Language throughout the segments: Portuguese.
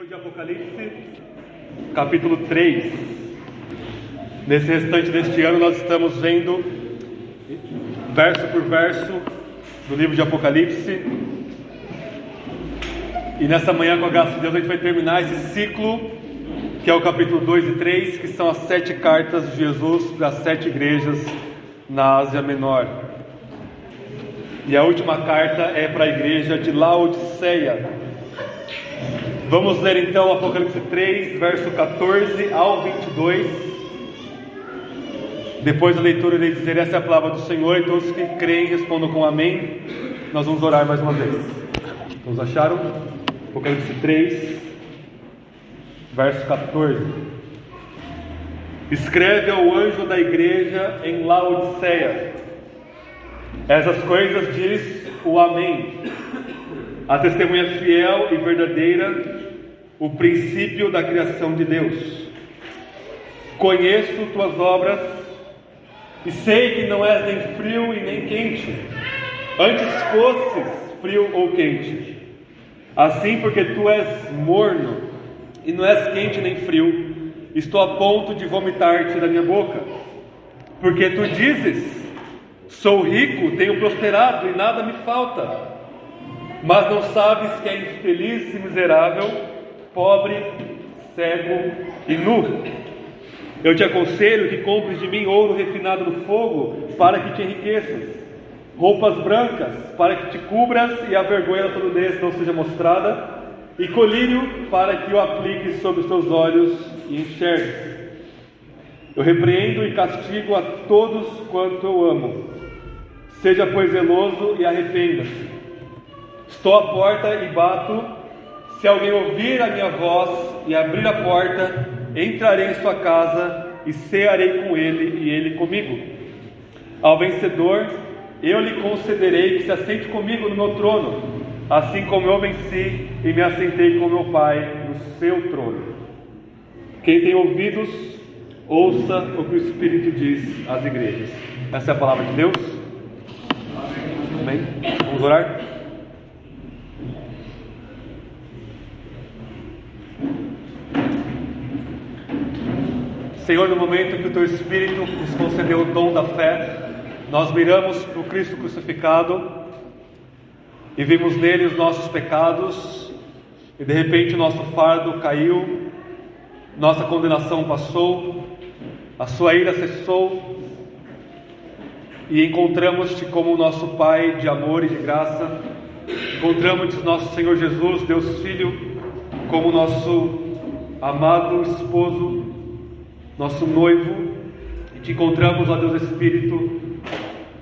de Apocalipse, capítulo 3. Nesse restante deste ano nós estamos vendo verso por verso do livro de Apocalipse. E nessa manhã, com a graça de Deus, a gente vai terminar esse ciclo, que é o capítulo 2 e 3, que são as 7 cartas de Jesus para as 7 igrejas na Ásia Menor. E a última carta é para a igreja de Laodiceia. Vamos ler então Apocalipse 3, verso 14 ao 22. Depois da leitura eu irei dizer: essa é a palavra do Senhor, e todos que creem respondam com amém. Nós vamos orar mais uma vez. Todos acharam? Apocalipse 3, verso 14. Escreve ao anjo da igreja em Laodiceia: essas coisas diz o Amém, a testemunha fiel e verdadeira, o princípio da criação de Deus. Conheço tuas obras e sei que não és nem frio e nem quente. Antes fosses frio ou quente. Assim, porque tu és morno e não és quente nem frio, estou a ponto de vomitar-te da minha boca. Porque tu dizes: sou rico, tenho prosperado e nada me falta. Mas não sabes que é infeliz e miserável, pobre, cego e nu. Eu te aconselho que compres de mim ouro refinado no fogo, para que te enriqueças, roupas brancas, para que te cubras e a vergonha da tua nudez não seja mostrada, e colírio, para que o apliques sobre os teus olhos e enxergues. Eu repreendo e castigo a todos quanto eu amo. Seja, pois, zeloso e arrependa-se. Estou à porta e bato. Se alguém ouvir a minha voz e abrir a porta, entrarei em sua casa e cearei com ele e ele comigo. Ao vencedor, eu lhe concederei que se assente comigo no meu trono, assim como eu venci e me assentei com meu Pai no seu trono. Quem tem ouvidos, ouça o que o Espírito diz às igrejas. Essa é a palavra de Deus. Amém? Vamos orar? Senhor, no momento que o Teu Espírito nos concedeu o dom da fé, nós miramos para o Cristo crucificado e vimos nele os nossos pecados, e de repente o nosso fardo caiu, nossa condenação passou, a Sua ira cessou, e encontramos-te como o nosso Pai de amor e de graça. Encontramos-te, nosso Senhor Jesus, Deus Filho, como nosso amado esposo, nosso noivo, e te encontramos, ó Deus Espírito,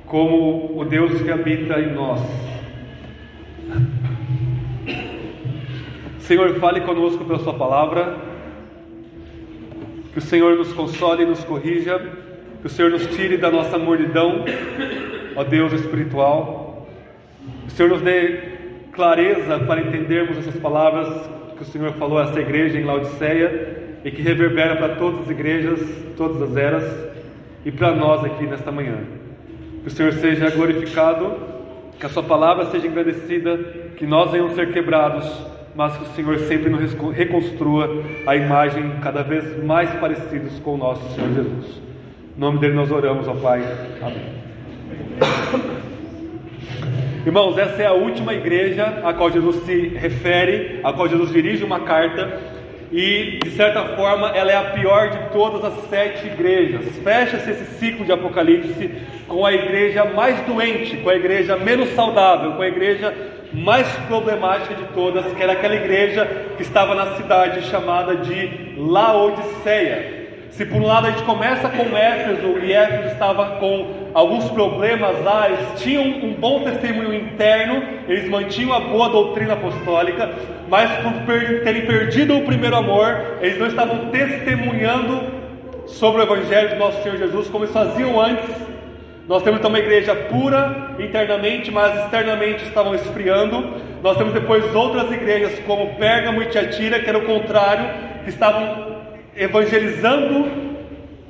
como o Deus que habita em nós. Senhor, fale conosco pela Sua palavra, que o Senhor nos console e nos corrija, que o Senhor nos tire da nossa mornidão, ó Deus espiritual, que o Senhor nos dê clareza para entendermos essas palavras que o Senhor falou a essa igreja em Laodiceia, e que reverbera para todas as igrejas, todas as eras, e para nós aqui nesta manhã. Que o Senhor seja glorificado, que a Sua palavra seja engrandecida, que nós venhamos ser quebrados, mas que o Senhor sempre nos reconstrua a imagem cada vez mais parecidos com o nosso Senhor Jesus. Em nome dele nós oramos, ó Pai. Amém. Irmãos, essa é a última igreja a qual Jesus se refere, a qual Jesus dirige uma carta. E, de certa forma, ela é a pior de todas as 7 igrejas. Fecha-se esse ciclo de Apocalipse com a igreja mais doente, com a igreja menos saudável, com a igreja mais problemática de todas, que era aquela igreja que estava na cidade chamada de Laodiceia. Se por um lado a gente começa com Éfeso, e Éfeso estava com alguns problemas lá, eles tinham um bom testemunho interno, eles mantinham a boa doutrina apostólica, mas por terem perdido o primeiro amor, eles não estavam testemunhando sobre o Evangelho de nosso Senhor Jesus como eles faziam antes. Nós temos então uma igreja pura internamente, mas externamente estavam esfriando. Nós temos depois outras igrejas como Pérgamo e Tiatira, que era o contrário, que estavam evangelizando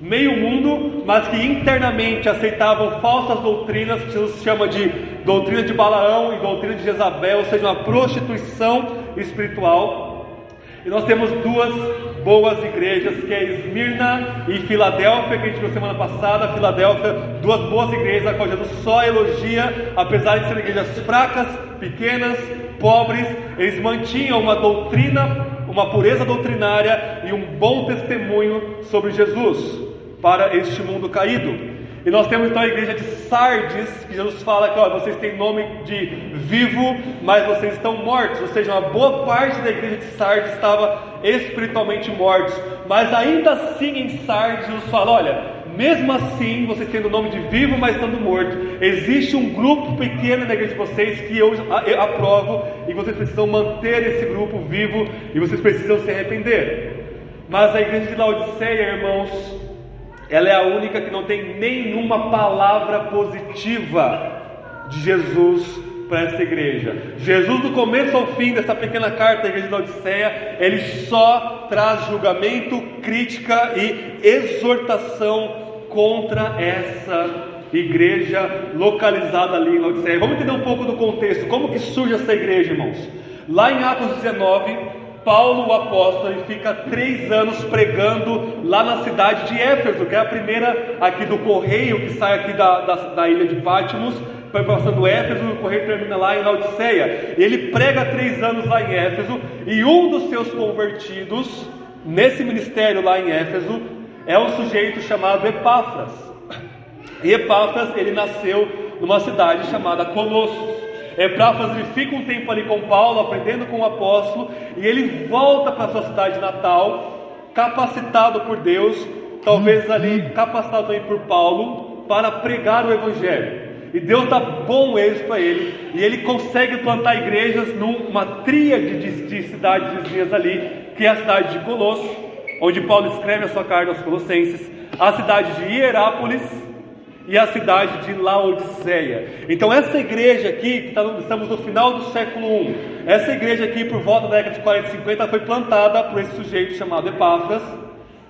meio mundo, mas que internamente aceitavam falsas doutrinas, que Jesus chama de doutrina de Balaão e doutrina de Jezabel, ou seja, uma prostituição espiritual. E nós temos duas boas igrejas, que é Esmirna e Filadélfia, que a gente viu semana passada. Filadélfia, duas boas igrejas, a qual Jesus só elogia, apesar de serem igrejas fracas, pequenas, pobres. Eles mantinham uma doutrina, uma pureza doutrinária e um bom testemunho sobre Jesus para este mundo caído. E nós temos então a igreja de Sardes, que Jesus fala que vocês têm nome de vivo, mas vocês estão mortos. Ou seja, uma boa parte da igreja de Sardes estava espiritualmente mortos. Mas ainda assim em Sardes Jesus fala, olha, mesmo assim vocês tendo o nome de vivo, mas estando morto, existe um grupo pequeno na igreja de vocês que eu aprovo, e vocês precisam manter esse grupo vivo, e vocês precisam se arrepender. Mas a igreja de Laodiceia, irmãos, ela é a única que não tem nenhuma palavra positiva de Jesus para essa igreja. Jesus, do começo ao fim dessa pequena carta da igreja de Laodiceia, ele só traz julgamento, crítica e exortação contra essa igreja localizada ali em Laodiceia. Vamos entender um pouco do contexto, como que surge essa igreja, irmãos. Lá em Atos 19, Paulo, o apóstolo, ele fica 3 anos pregando lá na cidade de Éfeso, que é a primeira aqui do correio, que sai aqui da ilha de Patmos, passando Éfeso, o correio termina lá em Laodiceia. Ele prega 3 anos lá em Éfeso, e um dos seus convertidos, nesse ministério lá em Éfeso, é um sujeito chamado Epáfras. E Epáfras, ele nasceu numa cidade chamada Colossos. Epáfras, ele fica um tempo ali com Paulo, aprendendo com o apóstolo, e ele volta para a sua cidade natal, capacitado por Deus, talvez ali capacitado também por Paulo, para pregar o evangelho. E Deus dá bom êxito a ele, e ele consegue plantar igrejas numa tríade de cidades vizinhas ali, que é a cidade de Colosso, onde Paulo escreve a sua carta aos Colossenses, a cidade de Hierápolis e a cidade de Laodiceia. Então essa igreja aqui, que estamos no final do século I, essa igreja aqui por volta da década de 40 e 50 foi plantada por esse sujeito chamado Epáfras,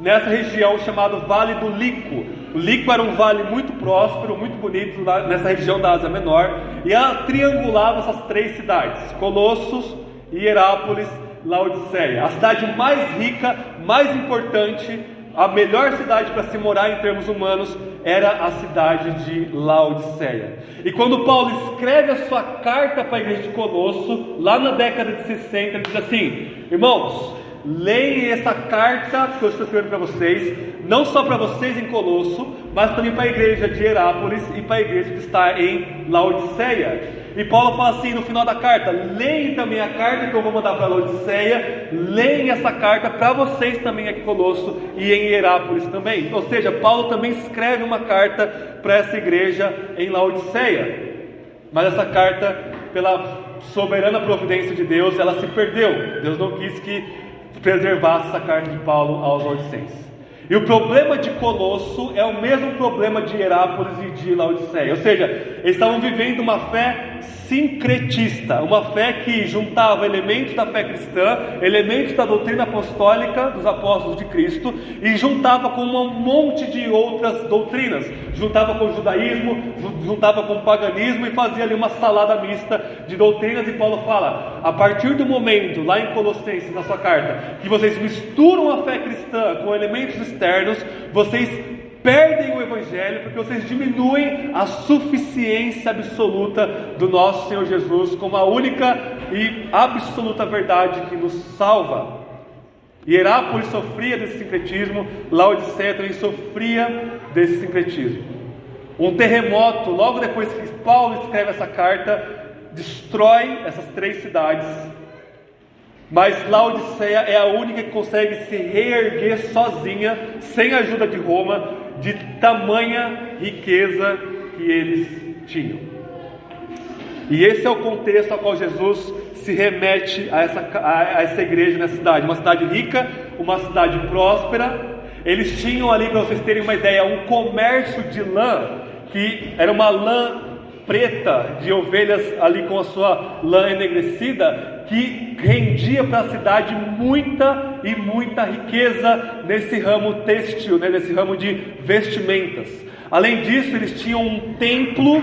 nessa região chamada Vale do Lico. O Lico era um vale muito próspero, muito bonito, nessa região da Ásia Menor, e ela triangulava essas 3 cidades, Colossos, Hierápolis, Laodiceia. A cidade mais rica, mais importante, a melhor cidade para se morar em termos humanos era a cidade de Laodiceia. E quando Paulo escreve a sua carta para a igreja de Colosso, lá na década de 60, ele diz assim: irmãos, leem essa carta que eu estou escrevendo para vocês, não só para vocês em Colosso, mas também para a igreja de Hierápolis e para a igreja que está em Laodiceia. E Paulo fala assim no final da carta: leem também a carta que eu vou mandar para Laodiceia, leem essa carta para vocês também aqui em Colosso e em Hierápolis também. Ou seja, Paulo também escreve uma carta para essa igreja em Laodiceia. Mas essa carta, pela soberana providência de Deus, ela se perdeu. Deus não quis que preservasse essa carta de Paulo aos Laodicenses. E o problema de Colosso é o mesmo problema de Hierápolis e de Laodiceia. Ou seja, eles estavam vivendo uma fé sincretista, uma fé que juntava elementos da fé cristã, elementos da doutrina apostólica dos apóstolos de Cristo, e juntava com um monte de outras doutrinas. Juntava com o judaísmo, juntava com o paganismo, e fazia ali uma salada mista de doutrinas. E Paulo fala: a partir do momento, lá em Colossenses, na sua carta, que vocês misturam a fé cristã com elementos externos, vocês perdem o evangelho, porque vocês diminuem a suficiência absoluta do nosso Senhor Jesus como a única e absoluta verdade que nos salva. Hierápolis sofria desse sincretismo, Laodiceia também sofria desse sincretismo. Um terremoto, logo depois que Paulo escreve essa carta, destrói essas 3 cidades. Mas Laodiceia é a única que consegue se reerguer sozinha, sem a ajuda de Roma, de tamanha riqueza que eles tinham. E esse é o contexto ao qual Jesus se remete a essa igreja nessa cidade. Uma cidade rica, uma cidade próspera. Eles tinham ali, para vocês terem uma ideia, um comércio de lã, que era uma lã preta de ovelhas ali com a sua lã enegrecida, que rendia para a cidade muita e muita riqueza nesse ramo têxtil, nesse ramo de vestimentas. Além disso, eles tinham um templo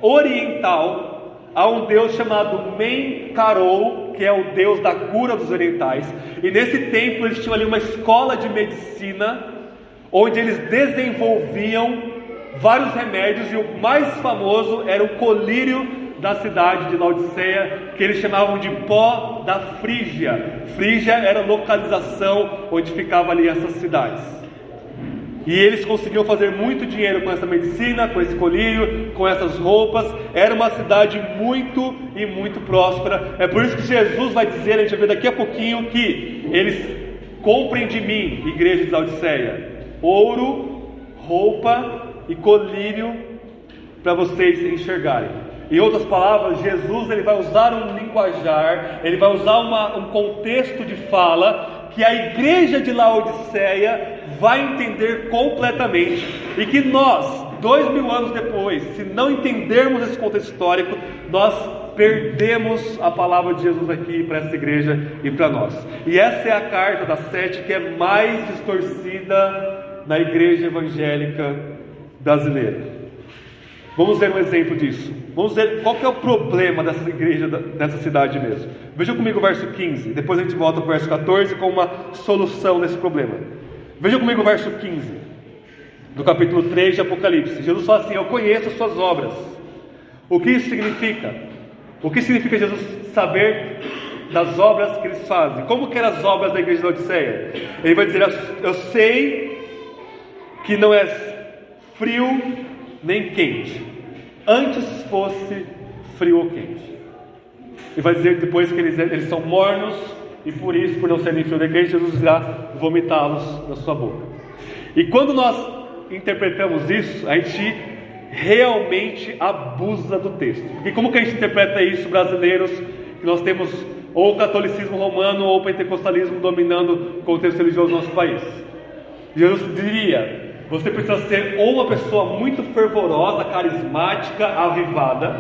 oriental a um deus chamado Menkarou, que é o deus da cura dos orientais. E nesse templo eles tinham ali uma escola de medicina, onde eles desenvolviam vários remédios, e o mais famoso era o colírio da cidade de Laodiceia, que eles chamavam de pó da Frígia. Frígia era a localização onde ficava ali essas cidades. E eles conseguiam fazer muito dinheiro com essa medicina, com esse colírio, com essas roupas. Era uma cidade muito e muito próspera. É por isso que Jesus vai dizer, a gente vai ver daqui a pouquinho, que eles comprem de mim, igreja de Laodiceia, ouro, roupa e colírio para vocês enxergarem. Em outras palavras, Jesus ele vai usar um linguajar, ele vai usar um contexto de fala que a igreja de Laodiceia vai entender completamente, e que nós, 2000 anos depois, se não entendermos esse contexto histórico, nós perdemos a palavra de Jesus aqui para essa igreja e para nós. E essa é a carta das 7 que é mais distorcida na igreja evangélica brasileira. Vamos ver um exemplo disso. Vamos ver qual que é o problema dessa igreja, dessa cidade mesmo. Vejam comigo o verso 15, depois a gente volta para o verso 14 com uma solução desse problema. Vejam comigo o verso 15 do capítulo 3 de Apocalipse. Jesus fala assim: eu conheço as suas obras. O que isso significa? O que significa Jesus saber das obras que eles fazem? Como que eram as obras da igreja de Laodiceia? Ele vai dizer: eu sei que não és frio nem quente, antes fosse frio ou quente. E vai dizer depois que eles são mornos, e por isso, por não serem frio nem quente, Jesus irá vomitá-los na sua boca. E quando nós interpretamos isso, a gente realmente abusa do texto. Porque como que a gente interpreta isso, brasileiros, que nós temos ou o catolicismo romano ou o pentecostalismo dominando o contexto religioso do nosso país? Jesus diria: você precisa ser ou uma pessoa muito fervorosa, carismática, avivada,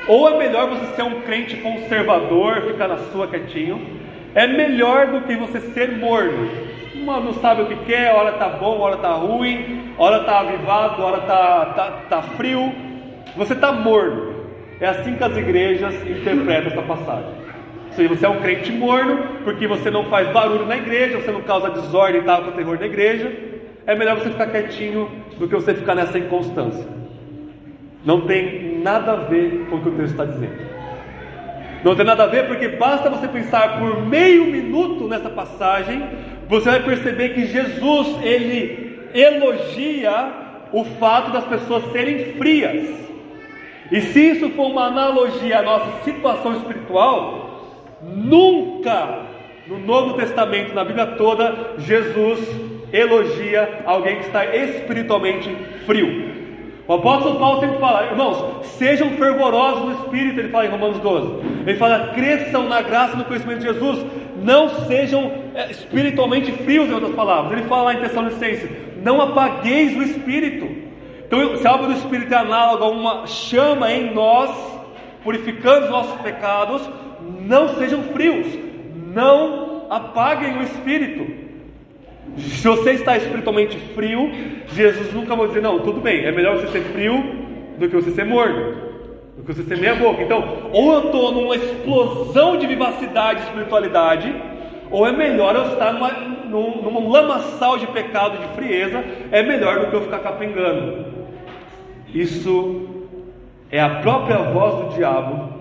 ou é melhor você ser um crente conservador, ficar na sua quietinho. É melhor do que você ser morno. Não sabe o que quer, hora tá bom, hora tá ruim, hora tá avivado, hora tá frio. Você tá morno. É assim que as igrejas interpretam essa passagem. Ou seja, você é um crente morno, porque você não faz barulho na igreja, você não causa desordem e tal, terror na igreja. É melhor você ficar quietinho do que você ficar nessa inconstância. Não tem nada a ver com o que o texto está dizendo. Não tem nada a ver, porque basta você pensar por meio minuto nessa passagem, você vai perceber que Jesus, ele elogia o fato das pessoas serem frias. E se isso for uma analogia à nossa situação espiritual, nunca no Novo Testamento, na Bíblia toda, Jesus elogia alguém que está espiritualmente frio. O apóstolo Paulo sempre fala: irmãos, sejam fervorosos no Espírito. Ele fala em Romanos 12, ele fala: cresçam na graça e no conhecimento de Jesus, não sejam espiritualmente frios, em outras palavras. Ele fala lá em Tessalonicenses: não apagueis o Espírito. Então, se a obra do Espírito é análoga a uma chama em nós, purificando os nossos pecados, não sejam frios, não apaguem o Espírito. Se você está espiritualmente frio, Jesus nunca vai dizer: não, tudo bem, é melhor você ser frio do que você ser morno, do que você ser meia boca. Então, ou eu estou numa explosão de vivacidade e espiritualidade, ou é melhor eu estar num lamaçal de pecado, de frieza. É melhor do que eu ficar capengando. Isso é a própria voz do diabo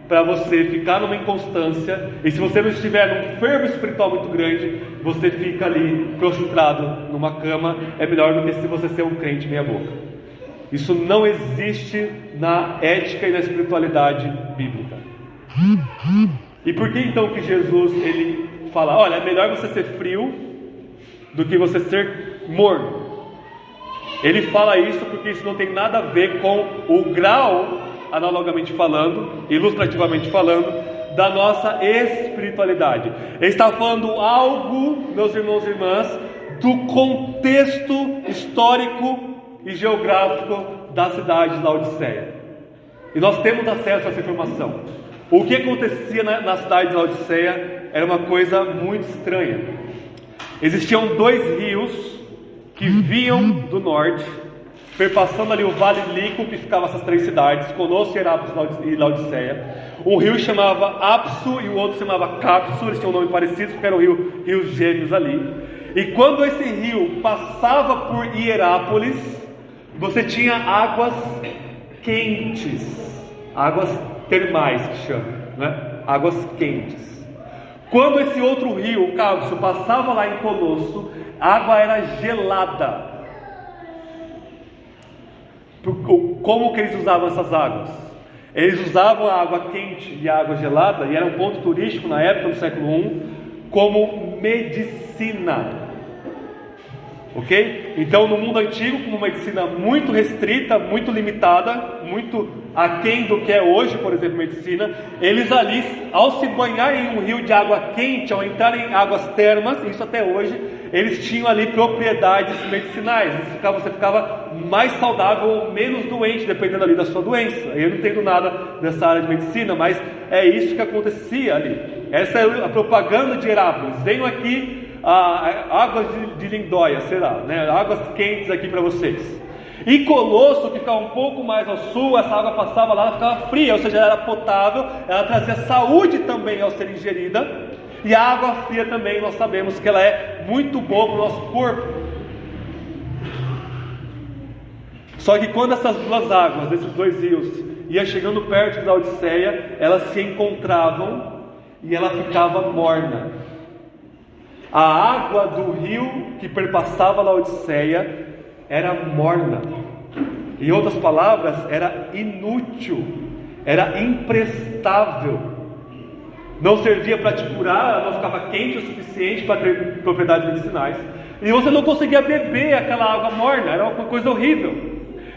para você ficar numa inconstância. E se você não estiver num fervo espiritual muito grande, você fica ali prostrado numa cama. É melhor do que se você ser um crente meia boca. Isso não existe na ética e na espiritualidade bíblica. E por que então que Jesus ele fala: olha, é melhor você ser frio do que você ser morno? Ele fala isso porque isso não tem nada a ver com o grau, analogamente falando, ilustrativamente falando, da nossa espiritualidade. Ele está falando algo, meus irmãos e irmãs, do contexto histórico e geográfico da cidade de Laodiceia. E nós temos acesso a essa informação. O que acontecia na cidade de Laodiceia era uma coisa muito estranha. Existiam dois rios que vinham do norte perpassando ali o Vale Líquido, que ficava essas 3 cidades, Colosso, Hierápolis e Laodiceia. Um rio chamava Apso e o outro chamava Capso, eles tinham um nome parecido porque eram rios gêmeos ali. E quando esse rio passava por Hierápolis, você tinha águas quentes, águas termais que chamam, né? Águas quentes. Quando esse outro rio, o Capso, passava lá em Colosso, a água era gelada. Como que eles usavam essas águas? Eles usavam a água quente e a água gelada, e era um ponto turístico na época, no século I, como medicina. Ok? Então, no mundo antigo, com uma medicina muito restrita, muito limitada, muito aquém do que é hoje, por exemplo, medicina, eles ali, ao se banhar em um rio de água quente, ao entrar em águas termas, isso até hoje, eles tinham ali propriedades medicinais. Você ficava mais saudável ou menos doente, dependendo ali da sua doença. Eu não entendo nada dessa área de medicina, mas é isso que acontecia ali. Essa é a propaganda de Hierápolis. Venham aqui, águas de Lindóia, será, né? Águas quentes aqui para vocês. E Colosso, que ficava um pouco mais ao sul, essa água passava lá, ela ficava fria, ou seja, ela era potável, ela trazia saúde também ao ser ingerida. E a água fria também, nós sabemos que ela é muito boa para o nosso corpo. Só que quando essas duas águas, esses dois rios, iam chegando perto da Laodiceia, elas se encontravam e ela ficava morna. A água do rio que perpassava a Laodiceia era morna. Em outras palavras, era inútil, era imprestável. Não servia para te curar, ela não ficava quente o suficiente para ter propriedades medicinais. E você não conseguia beber aquela água morna, era uma coisa horrível.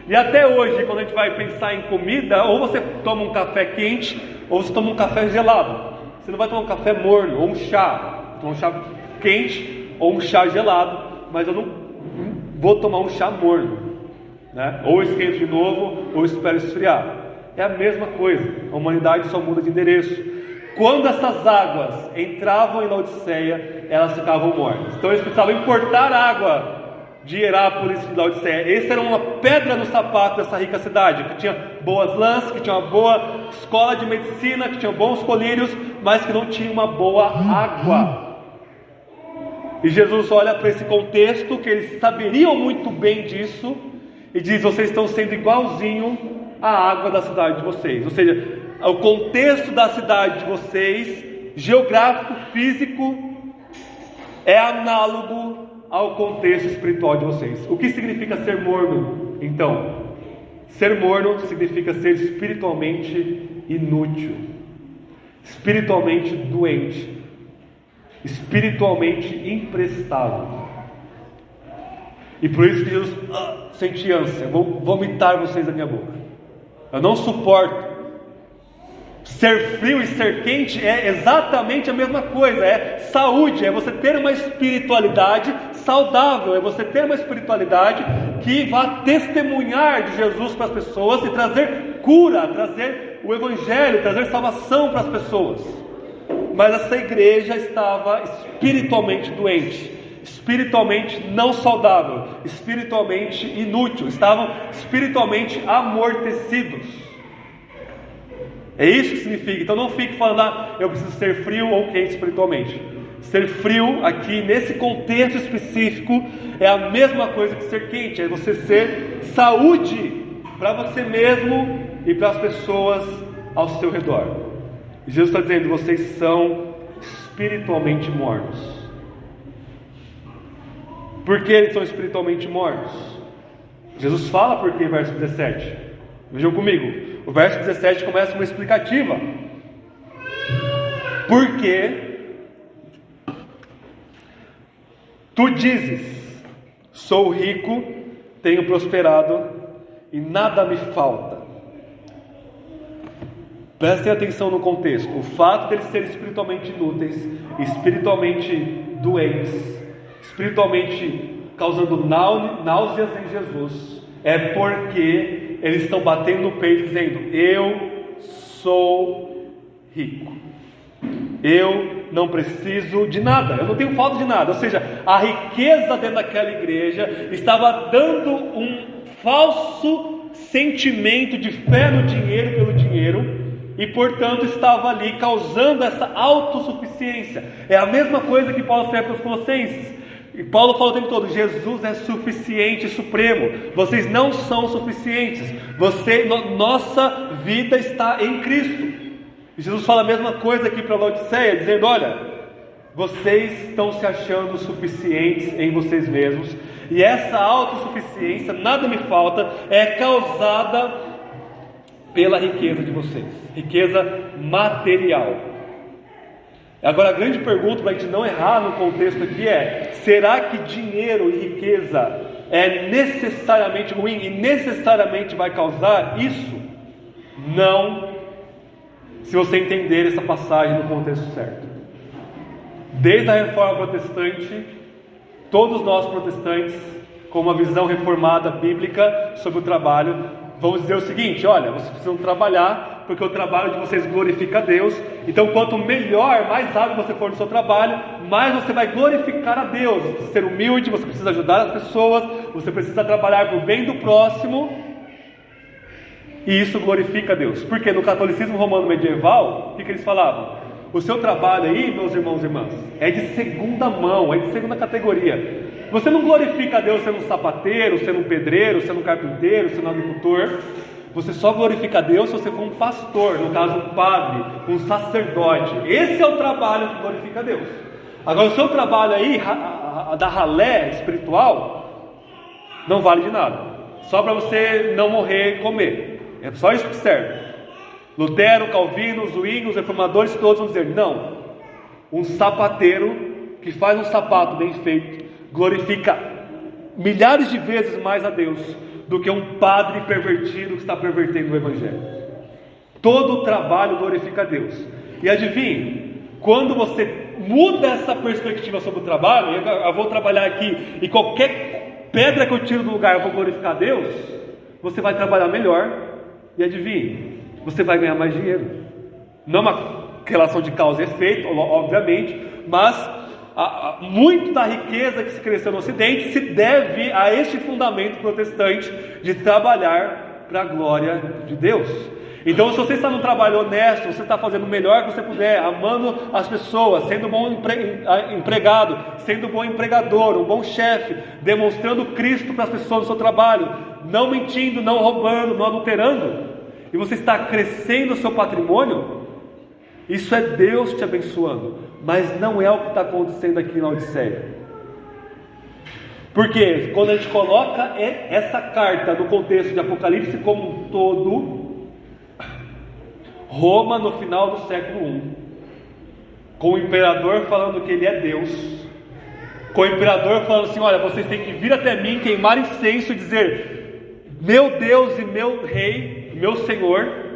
E até hoje, quando a gente vai pensar em comida, ou você toma um café quente, ou você toma um café gelado. Você não vai tomar um café morno, ou um chá. Tomar um chá quente, ou um chá gelado. Mas eu não vou tomar um chá morno, né? Ou esquento de novo, ou espero esfriar. É a mesma coisa, a humanidade só muda de endereço. Quando essas águas entravam em Laodiceia, elas ficavam mornas. Então eles precisavam importar água de Hierápolis e de Laodiceia. Essa era uma pedra no sapato dessa rica cidade, que tinha boas lãs, que tinha uma boa escola de medicina, que tinha bons colírios, mas que não tinha uma boa água. E Jesus olha para esse contexto, que eles saberiam muito bem disso, e diz: vocês estão sendo igualzinho à água da cidade de vocês. Ou seja, o contexto da cidade de vocês, geográfico, físico, é análogo ao contexto espiritual de vocês. O que significa ser morno, então? Ser morno significa ser espiritualmente inútil, espiritualmente doente, espiritualmente imprestável. E por isso que Jesus sente ânsia: vou vomitar vocês da minha boca. Eu não suporto. Ser frio e ser quente é exatamente a mesma coisa, é saúde, é você ter uma espiritualidade saudável, é você ter uma espiritualidade que vá testemunhar de Jesus para as pessoas e trazer cura, trazer o Evangelho, trazer salvação para as pessoas. Mas essa igreja estava espiritualmente doente, espiritualmente não saudável, espiritualmente inútil, estavam espiritualmente amortecidos. É isso que significa. Então não fique falando: eu preciso ser frio ou quente espiritualmente. Ser frio aqui, nesse contexto específico, é a mesma coisa que ser quente. É você ser saúde para você mesmo e para as pessoas ao seu redor. E Jesus está dizendo: vocês são espiritualmente mornos. Por que eles são espiritualmente mornos? Jesus fala por quê, verso 17. Vejam comigo. O verso 17 começa uma explicativa. Porque tu dizes: sou rico, tenho prosperado e nada me falta. Prestem atenção no contexto. O fato deles serem espiritualmente inúteis, espiritualmente doentes, espiritualmente causando náuseas em Jesus, é porque eles estão batendo no peito dizendo: eu sou rico, eu não preciso de nada, eu não tenho falta de nada. Ou seja, a riqueza dentro daquela igreja estava dando um falso sentimento de fé no dinheiro pelo dinheiro, e portanto estava ali causando essa autossuficiência. É a mesma coisa que Paulo escreve para os Colossenses. E Paulo fala o tempo todo: Jesus é suficiente e supremo, vocês não são suficientes, nossa vida está em Cristo. E Jesus fala a mesma coisa aqui para a Laodiceia, dizendo: olha, vocês estão se achando suficientes em vocês mesmos, e essa autossuficiência, nada me falta, é causada pela riqueza de vocês, riqueza material. Agora a grande pergunta, para a gente não errar no contexto aqui, é: será que dinheiro e riqueza é necessariamente ruim e necessariamente vai causar isso? Não, se você entender essa passagem no contexto certo. Desde a reforma protestante, todos nós protestantes, com uma visão reformada bíblica sobre o trabalho, vamos dizer o seguinte: olha, vocês precisam trabalhar, porque o trabalho de vocês glorifica a Deus. Então quanto melhor, mais hábil você for no seu trabalho, mais você vai glorificar a Deus. Você precisa ser humilde, você precisa ajudar as pessoas, você precisa trabalhar para o bem do próximo, e isso glorifica a Deus. Porque no catolicismo romano medieval, o que eles falavam? O seu trabalho aí, meus irmãos e irmãs, é de segunda mão, é de segunda categoria. Você não glorifica a Deus sendo um sapateiro, sendo um pedreiro, sendo um carpinteiro, sendo um agricultor. Você só glorifica a Deus se você for um pastor, no caso um padre, um sacerdote. Esse é o trabalho que glorifica a Deus. Agora o seu trabalho aí, da ralé espiritual, não vale de nada, só para você não morrer e comer. É só isso que serve. Lutero, Calvino, Zwingli, os reformadores todos vão dizer: não, um sapateiro que faz um sapato bem feito glorifica milhares de vezes mais a Deus do que um padre pervertido que está pervertendo o Evangelho. Todo o trabalho glorifica a Deus. E adivinhe, quando você muda essa perspectiva sobre o trabalho, eu vou trabalhar aqui e qualquer pedra que eu tiro do lugar eu vou glorificar a Deus, você vai trabalhar melhor e adivinhe, você vai ganhar mais dinheiro. Não é uma relação de causa e efeito, obviamente, mas muito da riqueza que se cresceu no Ocidente se deve a este fundamento protestante de trabalhar para a glória de Deus. Então, se você está num trabalho honesto, você está fazendo o melhor que você puder, amando as pessoas, sendo um bom empregado, sendo um bom empregador, um bom chefe, demonstrando Cristo para as pessoas no seu trabalho, não mentindo, não roubando, não adulterando, e você está crescendo o seu patrimônio, isso é Deus te abençoando, mas não é o que está acontecendo aqui na Laodiceia. Porque quando a gente coloca essa carta no contexto de Apocalipse como um todo, Roma no final do século I, com o imperador falando que ele é Deus, com o imperador falando assim: olha, vocês têm que vir até mim, queimar incenso e dizer: meu Deus e meu rei, meu Senhor.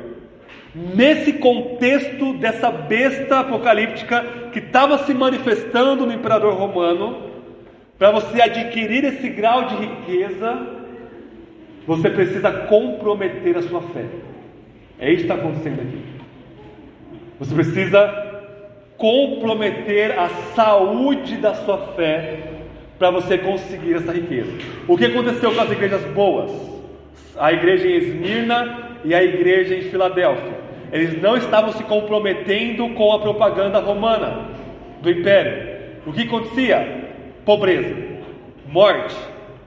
Nesse contexto dessa besta apocalíptica que estava se manifestando no imperador romano, para você adquirir esse grau de riqueza, você precisa comprometer a sua fé. É isso que está acontecendo aqui. Você precisa comprometer a saúde da sua fé para você conseguir essa riqueza. O que aconteceu com as igrejas boas? A igreja em Esmirna e a igreja em Filadélfia. Eles não estavam se comprometendo com a propaganda romana do império. O que acontecia? Pobreza, morte,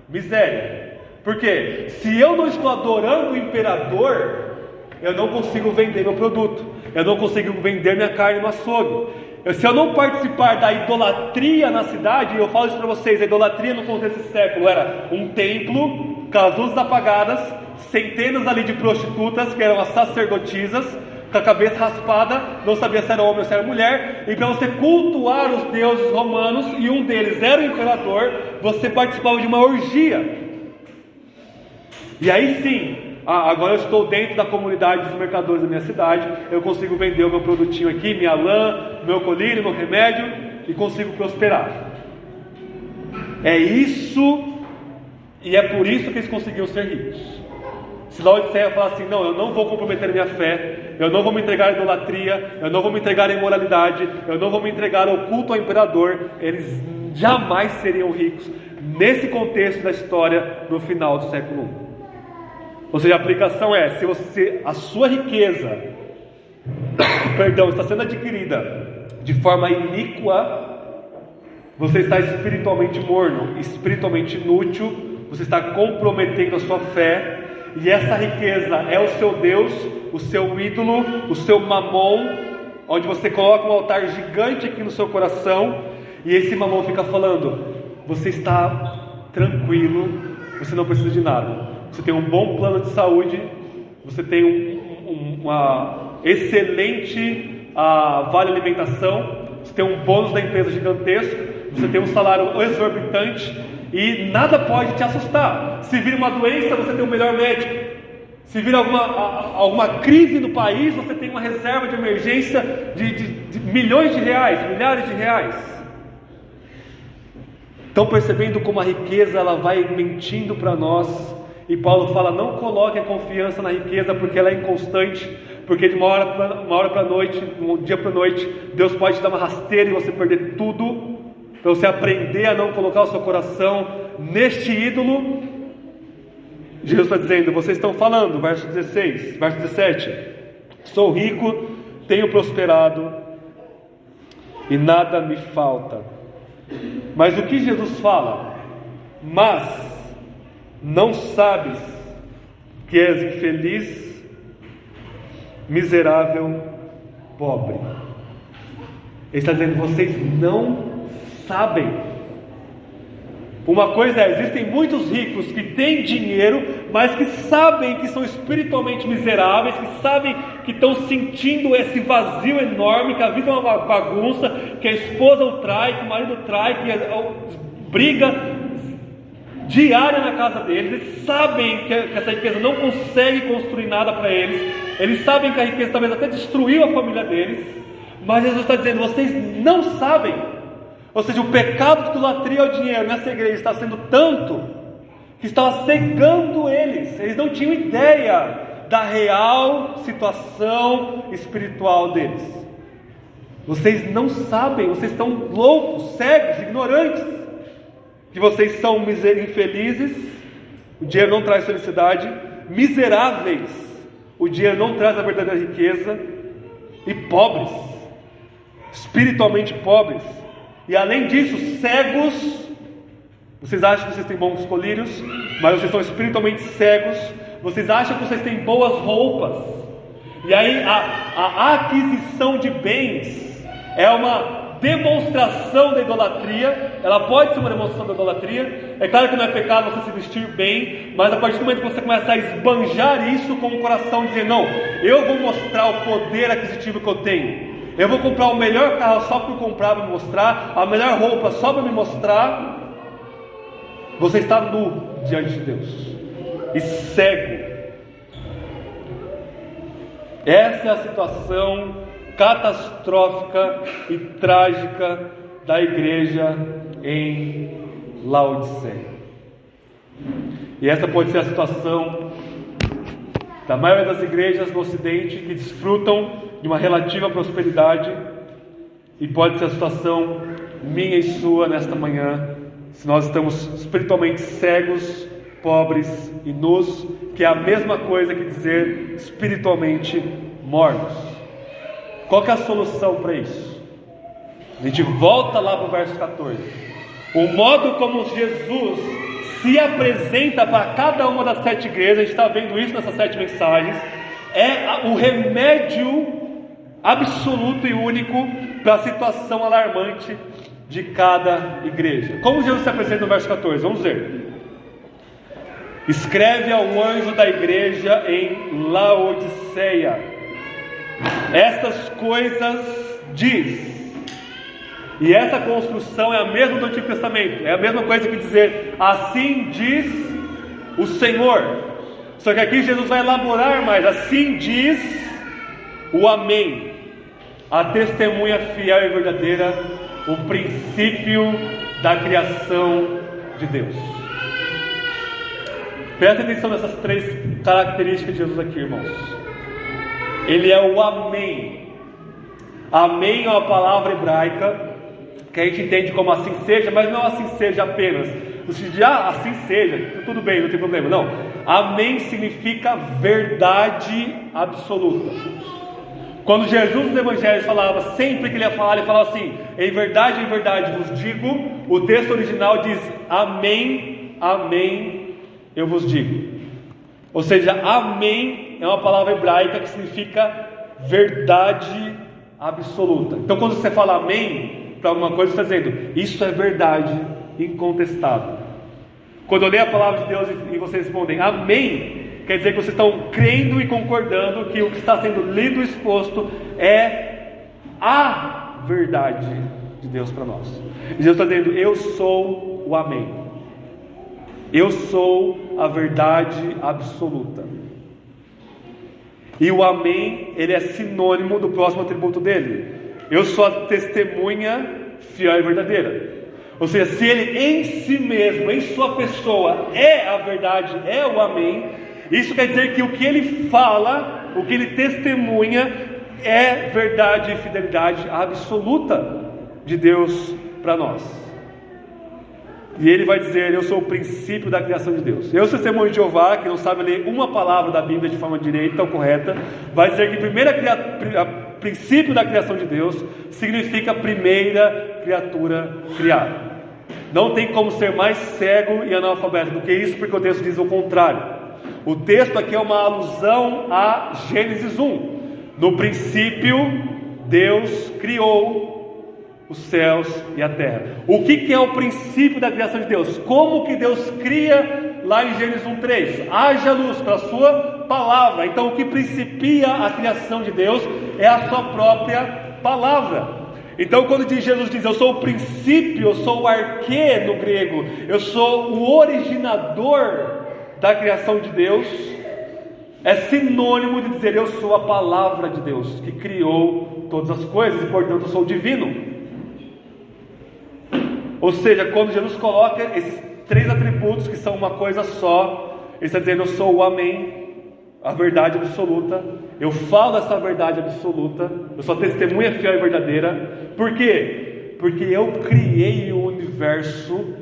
miséria. Por quê? Se eu não estou adorando o imperador, eu não consigo vender meu produto, eu não consigo vender minha carne no açougue. Se eu não participar da idolatria na cidade, e eu falo isso para vocês, a idolatria no contexto desse século era um templo com as luzes apagadas, centenas ali de prostitutas que eram as sacerdotisas, com a cabeça raspada, não sabia se era homem ou se era mulher, e para você cultuar os deuses romanos, e um deles era o imperador, você participava de uma orgia. E aí sim, agora eu estou dentro da comunidade dos mercadores da minha cidade, eu consigo vender o meu produtinho aqui, minha lã, meu colírio, meu remédio, e consigo prosperar. É isso, e é por isso que eles conseguiam ser ricos. Se Laodiceia falar assim: não, eu não vou comprometer minha fé, eu não vou me entregar à idolatria, eu não vou me entregar à imoralidade, eu não vou me entregar ao culto ao imperador, eles jamais seriam ricos nesse contexto da história no final do século I. Ou seja, a aplicação é: se a sua riqueza, está sendo adquirida de forma iníqua, você está espiritualmente morno, espiritualmente inútil, você está comprometendo a sua fé, e essa riqueza é o seu Deus, o seu ídolo, o seu mamon, onde você coloca um altar gigante aqui no seu coração, e esse mamon fica falando: você está tranquilo, você não precisa de nada, você tem um bom plano de saúde, você tem uma excelente vale alimentação, você tem um bônus da empresa gigantesco, você tem um salário exorbitante, e nada pode te assustar. Se vir uma doença, você tem o melhor médico. Se vir alguma crise no país, você tem uma reserva de emergência de milhões de reais, milhares de reais. Estão percebendo como a riqueza ela vai mentindo para nós? E Paulo fala: não coloque a confiança na riqueza, porque ela é inconstante, porque de uma hora para a noite, de um dia para a noite, Deus pode te dar uma rasteira e você perder tudo, para você aprender a não colocar o seu coração neste ídolo. Jesus está dizendo: vocês estão falando, verso 16, verso 17: sou rico, tenho prosperado e nada me falta. Mas o que Jesus fala? Mas não sabes que és infeliz, miserável, pobre. Ele está dizendo: vocês não sabem. Uma coisa é: existem muitos ricos que têm dinheiro, mas que sabem que são espiritualmente miseráveis, que sabem que estão sentindo esse vazio enorme, que a vida é uma bagunça, que a esposa o trai, que o marido trai, que briga diária na casa deles. Eles sabem que essa riqueza não consegue construir nada para eles, eles sabem que a riqueza talvez até destruiu a família deles, mas Jesus está dizendo: vocês não sabem. Ou seja, o pecado de idolatria ao dinheiro nessa igreja está sendo tanto que estava cegando eles não tinham ideia da real situação espiritual deles. Vocês não sabem, vocês estão loucos, cegos, ignorantes, que vocês são infelizes, o dinheiro não traz felicidade, miseráveis, o dinheiro não traz a verdadeira riqueza, e pobres, espiritualmente pobres, e além disso, cegos. Vocês acham que vocês têm bons colírios, mas vocês são espiritualmente cegos. Vocês acham que vocês têm boas roupas, e aí a aquisição de bens é uma demonstração da idolatria. Ela pode ser uma demonstração da idolatria. É claro que não é pecado você se vestir bem, mas a partir do momento que você começa a esbanjar isso com o coração, dizer: não, eu vou mostrar o poder aquisitivo que eu tenho, eu vou comprar o melhor carro só por comprar, para me mostrar, a melhor roupa só para me mostrar. Você está nu diante de Deus e cego. Essa é a situação catastrófica e trágica da igreja em Laodiceia. E essa pode ser a situação da maioria das igrejas no Ocidente, que desfrutam de uma relativa prosperidade, e pode ser a situação minha e sua nesta manhã, se nós estamos espiritualmente cegos, pobres e nus, que é a mesma coisa que dizer espiritualmente mortos. Qual que é a solução para isso? A gente volta lá para o verso 14. O modo como Jesus se apresenta para cada uma das 7 igrejas, a gente está vendo isso nessas 7 mensagens, é o remédio absoluto e único para a situação alarmante de cada igreja. Como Jesus se apresenta no verso 14? Vamos ver. Escreve ao anjo da igreja em Laodiceia: estas coisas diz. E essa construção é a mesma do Antigo Testamento, é a mesma coisa que dizer assim diz o Senhor. Só que aqui Jesus vai elaborar mais: assim diz o Amém, a testemunha fiel e verdadeira, o princípio da criação de Deus. Presta atenção nessas 3 características de Jesus aqui, irmãos. Ele é o Amém. Amém é uma palavra hebraica que a gente entende como assim seja, mas não assim seja apenas no sentido de assim seja, tudo bem, não tem problema. Não, Amém significa verdade absoluta. Quando Jesus nos Evangelhos falava, sempre que ele ia falar, ele falava assim: em verdade vos digo. O texto original diz: amém, amém, eu vos digo. Ou seja, amém é uma palavra hebraica que significa verdade absoluta. Então quando você fala amém para alguma coisa, você está dizendo: isso é verdade incontestável. Quando eu leio a palavra de Deus e vocês respondem amém, quer dizer que vocês estão crendo e concordando que o que está sendo lido e exposto é a verdade de Deus para nós. E Deus está dizendo: eu sou o amém, eu sou a verdade absoluta. E o amém, ele é sinônimo do próximo atributo dele: eu sou a testemunha fiel e verdadeira. Ou seja, se ele em si mesmo, em sua pessoa, é a verdade, é o amém, isso quer dizer que o que ele fala, o que ele testemunha, é verdade e fidelidade absoluta de Deus para nós. E ele vai dizer: eu sou o princípio da criação de Deus. Eu, testemunho de Jeová, que não sabe ler uma palavra da Bíblia de forma direita ou correta, vai dizer que princípio da criação de Deus significa primeira criatura criada. Não tem como ser mais cego e analfabeto do que isso, porque o texto diz o contrário. O texto aqui é uma alusão a Gênesis 1. No princípio, Deus criou os céus e a terra. O que é o princípio da criação de Deus? Como que Deus cria lá em Gênesis 1:3? Haja luz, para a sua palavra. Então o que principia a criação de Deus é a sua própria palavra. Então quando Jesus diz: eu sou o princípio, eu sou o arquê no grego, eu sou o originador da criação de Deus, é sinônimo de dizer: eu sou a palavra de Deus que criou todas as coisas, e portanto eu sou divino. Ou seja, quando Jesus coloca esses três atributos que são uma coisa só, ele está dizendo: eu sou o amém, a verdade absoluta, eu falo essa verdade absoluta, eu sou a testemunha fiel e verdadeira. Por quê? Porque eu criei o universo,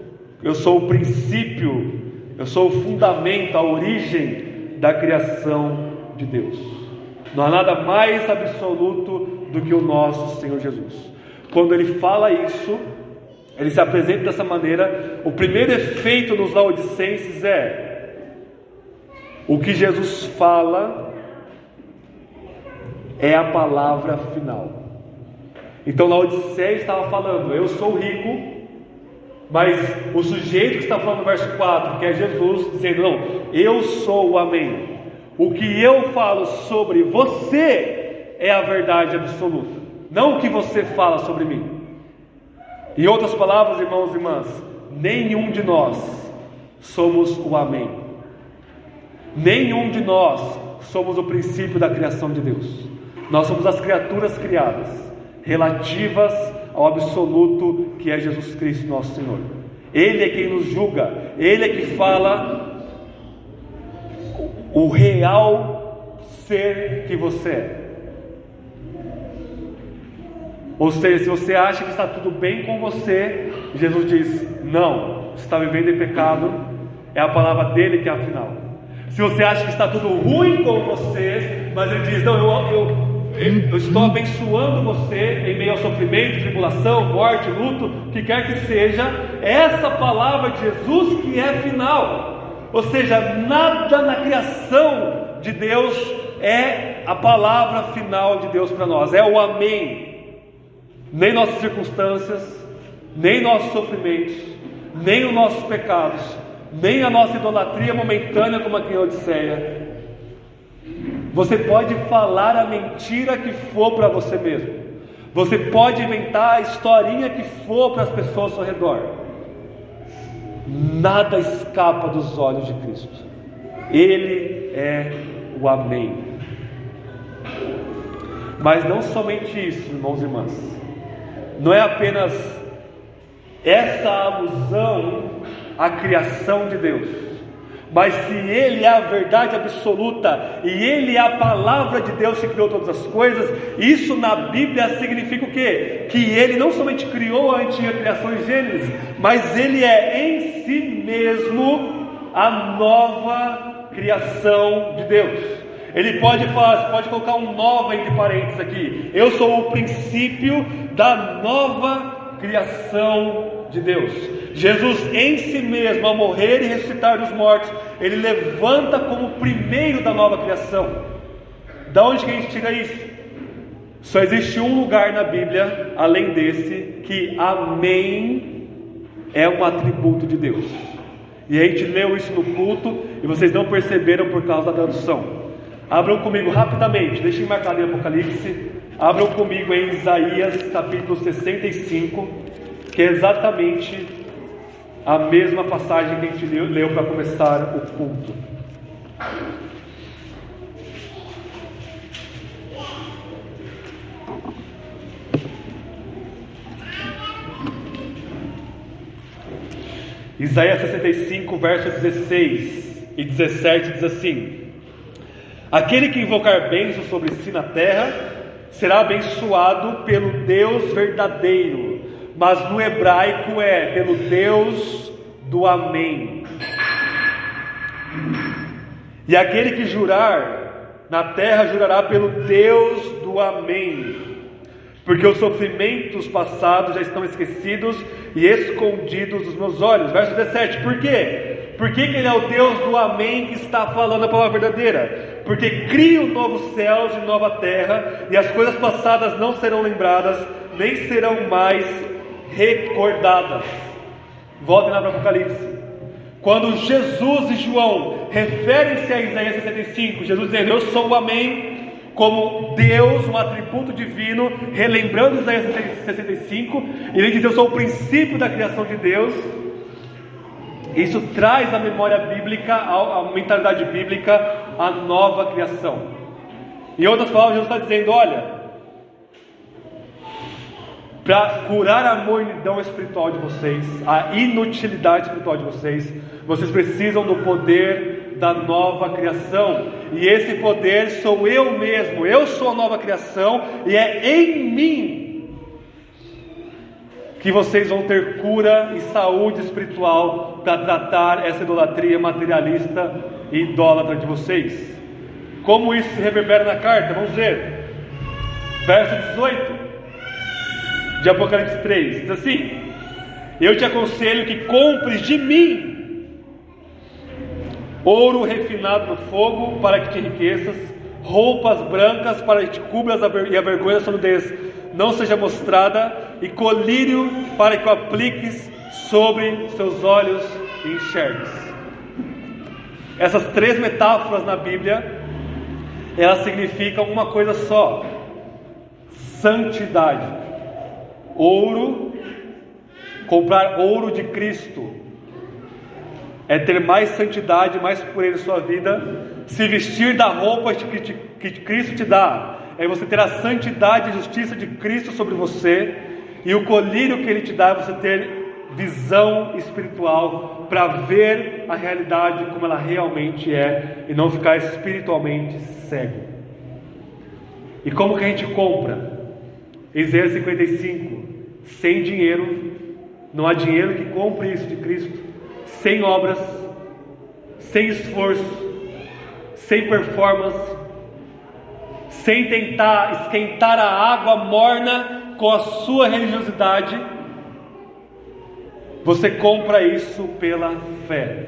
eu sou o princípio, eu sou o fundamento, a origem da criação de Deus. Não há nada mais absoluto do que o nosso Senhor Jesus. Quando ele fala isso, ele se apresenta dessa maneira. O primeiro efeito nos Laodicenses é: o que Jesus fala é a palavra final. Então Laodiceia estava falando: eu sou rico. Mas o sujeito que está falando no verso 4, que é Jesus, dizendo: não, eu sou o amém. O que eu falo sobre você é a verdade absoluta, não o que você fala sobre mim. Em outras palavras, irmãos e irmãs, nenhum de nós somos o amém. Nenhum de nós somos o princípio da criação de Deus. Nós somos as criaturas criadas, relativas ao absoluto que é Jesus Cristo nosso Senhor. Ele é quem nos julga, Ele é que fala o real ser que você é. Ou seja, se você acha que está tudo bem com você, Jesus diz: não, você está vivendo em pecado, é a palavra dele que é a final. Se você acha que está tudo ruim com você, mas ele diz: não, eu estou abençoando você em meio ao sofrimento, tribulação, morte, luto, o que quer que seja, essa palavra de Jesus que é final. Ou seja, nada na criação de Deus é a palavra final de Deus para nós, é o amém. Nem nossas circunstâncias, nem nossos sofrimentos, nem os nossos pecados, nem a nossa idolatria momentânea como aqui em Laodiceia. Você pode falar a mentira que for para você mesmo, você pode inventar a historinha que for para as pessoas ao seu redor, nada escapa dos olhos de Cristo. Ele é o amém. Mas não somente isso, irmãos e irmãs, não é apenas essa alusão à criação de Deus, mas se Ele é a verdade absoluta e Ele é a palavra de Deus que criou todas as coisas, isso na Bíblia significa o quê? Que Ele não somente criou a antiga criação em Gênesis, mas Ele é em si mesmo a nova criação de Deus. Ele pode falar, você pode colocar um nova entre parênteses aqui. Eu sou o princípio da nova criação de Deus. Jesus em si mesmo, ao morrer e ressuscitar dos mortos, Ele levanta como o primeiro da nova criação. Da onde que a gente tira isso? Só existe um lugar na Bíblia, além desse, que amém é um atributo de Deus. E a gente leu isso no culto e vocês não perceberam por causa da tradução. Abram comigo rapidamente, deixem marcado em Apocalipse. Abram comigo em Isaías capítulo 65, que é exatamente a mesma passagem que a gente leu para começar o culto. Isaías 65, versos 16 e 17 diz assim: aquele que invocar bênção sobre si na terra será abençoado pelo Deus verdadeiro, mas no hebraico é pelo Deus do amém. E aquele que jurar na terra jurará pelo Deus do amém, porque os sofrimentos passados já estão esquecidos e escondidos dos meus olhos. Verso 17, por quê? Porque Ele é o Deus do amém que está falando a palavra verdadeira. Porque crio novos céus e nova terra, e as coisas passadas não serão lembradas, nem serão mais recordadas. Voltem lá para o Apocalipse. Quando Jesus e João referem-se a Isaías 65, Jesus dizendo, eu sou o amém, como Deus, um atributo divino, relembrando Isaías 65, e ele diz, eu sou o princípio da criação de Deus. Isso traz à memória bíblica, à mentalidade bíblica, a nova criação. Em outras palavras, Jesus está dizendo, olha, para curar a mornidão espiritual de vocês, a inutilidade espiritual de vocês, vocês precisam do poder da nova criação. E esse poder sou eu mesmo, eu sou a nova criação, e é em mim que vocês vão ter cura e saúde espiritual para tratar essa idolatria materialista e idólatra de vocês. Como isso se reverbera na carta? Vamos ver. Verso 18 de Apocalipse 3 diz assim: eu te aconselho que compres de mim ouro refinado no fogo para que te enriqueças, roupas brancas para que te cubras e a vergonha da sua nudez não seja mostrada, e colírio para que o apliques sobre seus olhos e enxergues. Essas três metáforas na Bíblia, elas significam uma coisa só: santidade. Ouro, comprar ouro de Cristo, é ter mais santidade, mais pureza em sua vida. Se vestir da roupa que Cristo te dá, é você ter a santidade e justiça de Cristo sobre você. E o colírio que Ele te dá é você ter visão espiritual para ver a realidade como ela realmente é, e não ficar espiritualmente cego. E como que a gente compra? Isaías 55, sem dinheiro. Não há dinheiro que compre isso de Cristo. Sem obras, sem esforço, sem performance, sem tentar esquentar a água morna com a sua religiosidade. Você compra isso pela fé,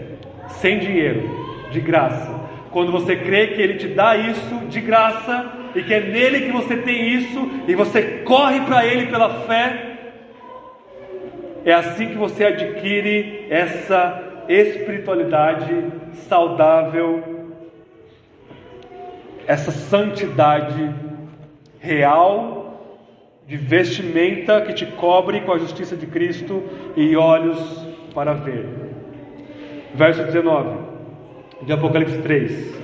sem dinheiro, de graça. Quando você crê que Ele te dá isso de graça, e que é nele que você tem isso, e você corre para Ele pela fé, é assim que você adquire essa espiritualidade saudável, essa santidade real, de vestimenta que te cobre com a justiça de Cristo e olhos para ver. Verso 19 de Apocalipse 3: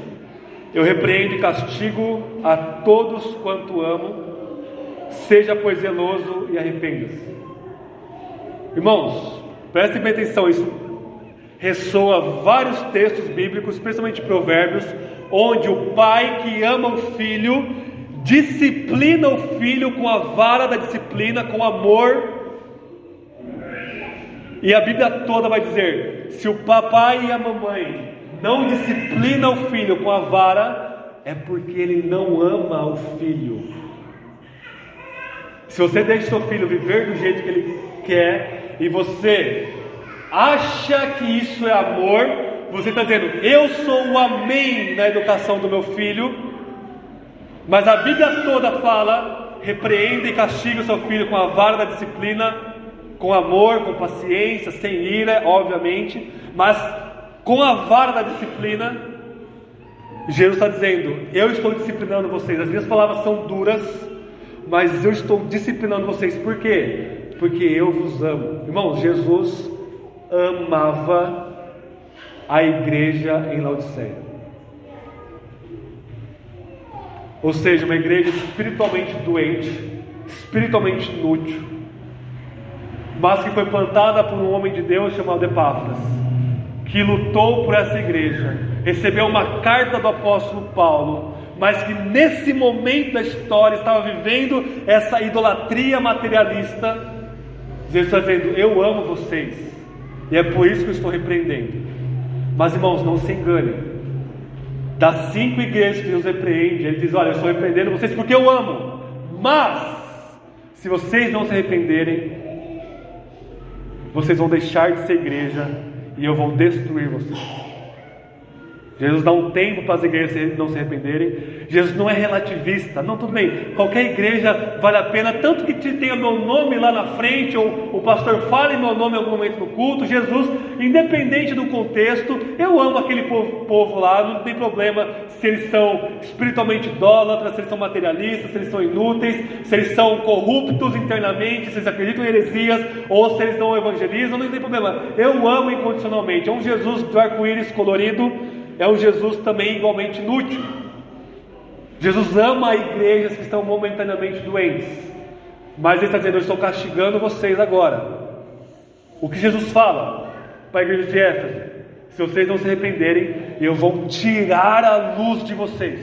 eu repreendo e castigo a todos quanto amo, seja pois zeloso e arrependa-se. Irmãos, prestem bem atenção, isso ressoa vários textos bíblicos, especialmente Provérbios, onde o pai que ama o filho disciplina o filho com a vara da disciplina, com amor. E a Bíblia toda vai dizer: se o papai e a mamãe não disciplina o filho com a vara, é porque ele não ama o filho. Se você deixa seu filho viver do jeito que ele quer, e você acha que isso é amor, você está dizendo, eu sou o amém na educação do meu filho, mas a Bíblia toda fala, repreenda e castiga o seu filho com a vara da disciplina, com amor, com paciência, sem ira, obviamente, mas com a vara da disciplina. Jesus está dizendo, eu estou disciplinando vocês, as minhas palavras são duras, mas eu estou disciplinando vocês, por quê? Porque eu vos amo. Irmãos, Jesus amava a igreja em Laodiceia, ou seja, uma igreja espiritualmente doente, espiritualmente inútil, mas que foi plantada por um homem de Deus chamado Epáfras, que lutou por essa igreja, recebeu uma carta do apóstolo Paulo, mas que nesse momento da história estava vivendo essa idolatria materialista. Jesus está dizendo, eu amo vocês, e é por isso que eu estou repreendendo. Mas irmãos, não se enganem, das 5 igrejas que Deus repreende, Ele diz, olha, eu estou repreendendo vocês porque eu amo, mas se vocês não se arrependerem, vocês vão deixar de ser igreja, e eu vou destruir vocês. Jesus dá um tempo para as igrejas não se arrependerem. Jesus não é relativista, não, tudo bem, qualquer igreja vale a pena, tanto que tenha meu nome lá na frente, ou o pastor fale meu nome em algum momento no culto. Jesus, independente do contexto, eu amo aquele povo lá, não tem problema se eles são espiritualmente idólatras, se eles são materialistas, se eles são inúteis, se eles são corruptos internamente, se eles acreditam em heresias, ou se eles não evangelizam, não tem problema, eu amo incondicionalmente. É um Jesus do arco-íris colorido, é um Jesus também igualmente inútil. Jesus ama igrejas que estão momentaneamente doentes, mas Ele está dizendo, eu estou castigando vocês agora. O que Jesus fala para a igreja de Éfeso? Se vocês não se arrependerem, eu vou tirar a luz de vocês,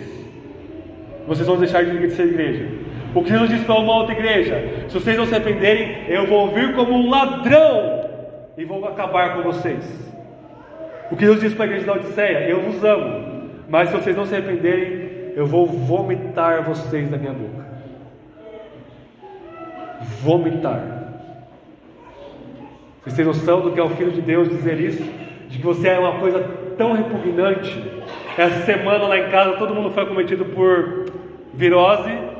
vocês vão deixar de ser igreja. O que Jesus diz para uma outra igreja? Se vocês não se arrependerem, eu vou vir como um ladrão e vou acabar com vocês. O que Deus diz para a igreja de Laodiceia? Eu vos amo, mas se vocês não se arrependerem, eu vou vomitar vocês da minha boca. Vomitar. Vocês têm noção do que é o Filho de Deus dizer isso? De que você é uma coisa tão repugnante. Essa semana lá em casa todo mundo foi acometido por virose,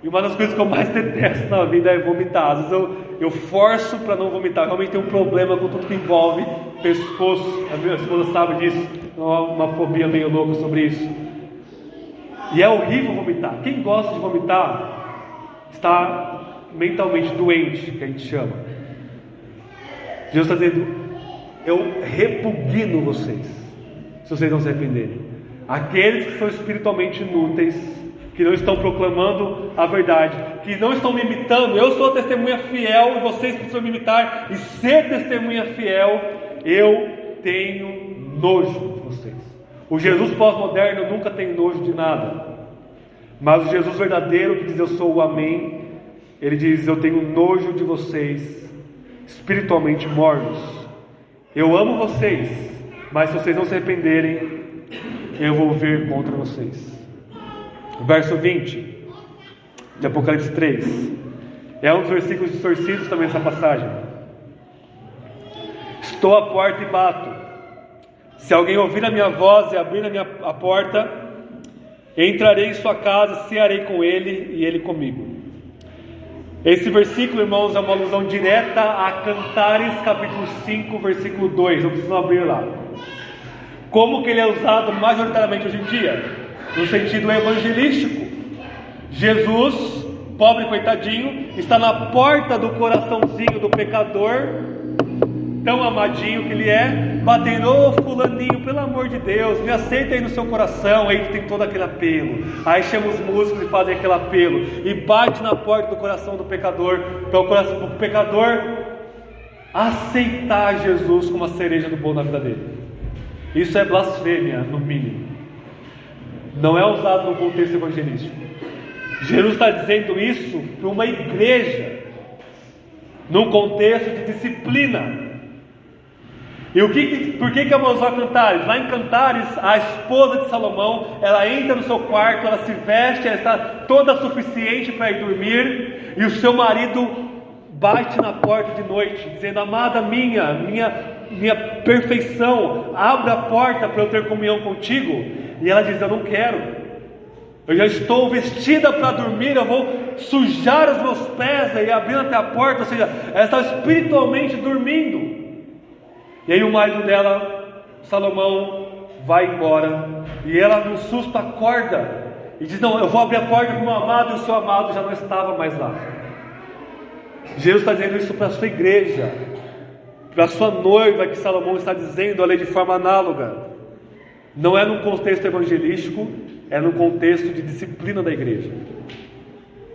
e uma das coisas que eu mais detesto na vida é vomitar. Às vezes eu forço para não vomitar. Realmente tenho um problema com tudo que envolve pescoço. A minha esposa sabe disso, uma fobia meio louca sobre isso. E é horrível vomitar. Quem gosta de vomitar está mentalmente doente, que a gente chama. Jesus está dizendo, eu repugno vocês, se vocês não se arrependerem. Aqueles que são espiritualmente inúteis, que não estão proclamando a verdade, que não estão me imitando. Eu sou testemunha fiel e vocês precisam me imitar e ser testemunha fiel. Eu tenho nojo de vocês. O Jesus pós-moderno nunca tem nojo de nada, mas o Jesus verdadeiro, que diz eu sou o amém, ele diz, eu tenho nojo de vocês espiritualmente mortos. Eu amo vocês, mas se vocês não se arrependerem, eu vou vir contra vocês. Verso 20 de Apocalipse 3 é um dos versículos distorcidos também nessa passagem. Estou à porta e bato. Se alguém ouvir a minha voz e abrir a porta, entrarei em sua casa, cearei com ele e ele comigo. Esse versículo, irmãos, é uma alusão direta a Cantares capítulo 5 versículo 2. Não precisam abrir lá. Como que ele é usado majoritariamente hoje em dia? No sentido evangelístico. Jesus, pobre coitadinho, está na porta do coraçãozinho do pecador, tão amadinho que ele é, batendo, ô fulaninho, pelo amor de Deus, me aceita aí no seu coração. Aí tem todo aquele apelo, aí chama os músicos e fazem aquele apelo, e bate na porta do coração do pecador, para o pecador aceitar Jesus como a cereja do bolo na vida dele. Isso é blasfêmia, no mínimo. Não é usado no contexto evangelístico. Jesus está dizendo isso para uma igreja, num contexto de disciplina. E por que amamos lá Cantares? Lá em Cantares, a esposa de Salomão, ela entra no seu quarto, ela se veste, ela está toda suficiente para ir dormir, e o seu marido bate na porta de noite, dizendo: amada minha perfeição, abra a porta para eu ter comunhão contigo. E ela diz: eu não quero, eu já estou vestida para dormir, eu vou sujar os meus pés, e abrindo até a porta. Ou seja, ela está espiritualmente dormindo. E aí o marido dela, Salomão, vai embora, e ela num susto acorda e diz: não, eu vou abrir a porta para o meu amado, e o seu amado já não estava mais lá. Jesus está dizendo isso para a sua igreja, para a sua noiva, que Salomão está dizendo ali de forma análoga. Não é num contexto evangelístico, é num contexto de disciplina da igreja.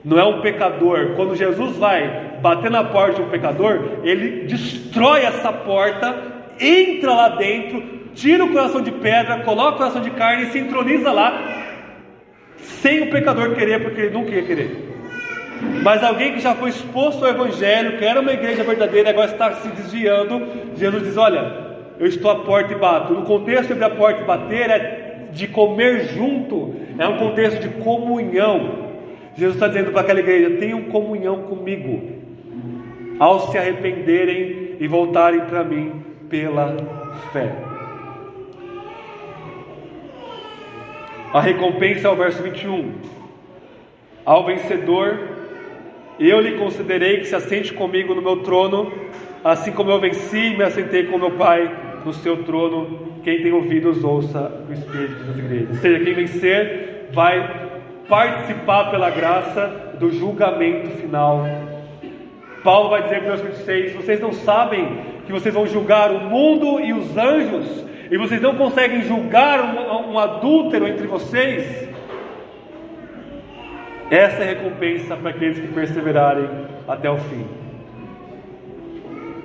Não é um pecador. Quando Jesus vai bater na porta de um pecador, ele destrói essa porta, entra lá dentro, tira o coração de pedra, coloca o coração de carne e se entroniza lá, sem o pecador querer, porque ele não queria querer. Mas alguém que já foi exposto ao evangelho, que era uma igreja verdadeira, agora está se desviando, Jesus diz: olha, eu estou à porta e bato. No contexto de abrir a porta e bater é de comer junto, é um contexto de comunhão. Jesus está dizendo para aquela igreja: tenham comunhão comigo, ao se arrependerem e voltarem para mim pela fé. A recompensa é o verso 21. Ao vencedor, eu lhe concederei que se assente comigo no meu trono, assim como eu venci e me assentei com meu Pai no seu trono. Quem tem ouvidos, ouça o Espírito das igrejas. Ou seja, quem vencer vai participar pela graça do julgamento final. Paulo vai dizer em 1:26: vocês não sabem que vocês vão julgar o mundo e os anjos, e vocês não conseguem julgar um adúltero entre vocês? Essa é a recompensa para aqueles que perseverarem até o fim.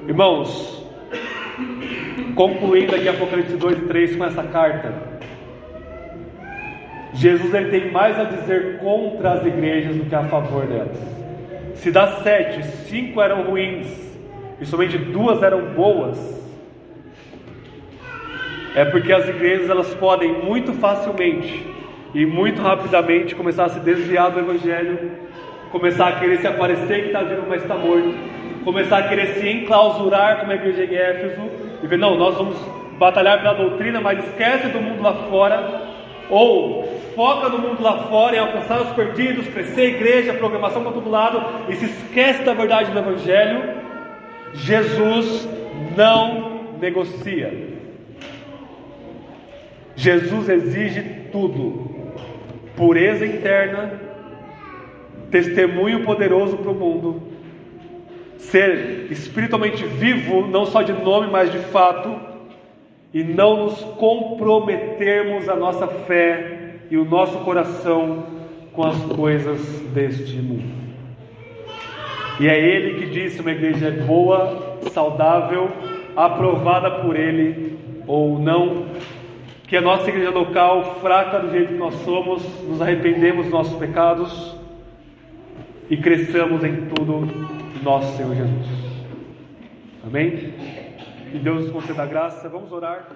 Irmãos, concluindo aqui Apocalipse 2:3 com essa carta, Jesus ele tem mais a dizer contra as igrejas do que a favor delas. Se das 7, 5 eram ruins e somente 2 eram boas, é porque as igrejas elas podem muito facilmente e muito rapidamente começar a se desviar do evangelho, começar a querer se aparecer que está vivo, mas está morto, começar a querer se enclausurar como a igreja em Éfeso e ver: não, nós vamos batalhar pela doutrina, mas esquece do mundo lá fora. Ou foca no mundo lá fora, em alcançar os perdidos, crescer a igreja, programação para todo lado, e se esquece da verdade do evangelho. Jesus não negocia. Jesus exige tudo: pureza interna, testemunho poderoso para o mundo, ser espiritualmente vivo, não só de nome, mas de fato, e não nos comprometermos a nossa fé e o nosso coração com as coisas deste mundo. E é Ele que disse: uma igreja boa, saudável, aprovada por Ele ou não. Que a nossa igreja local, fraca do jeito que nós somos, nos arrependemos dos nossos pecados e cresçamos em tudo em nosso Senhor Jesus. Amém? Que Deus nos conceda a graça. Vamos orar.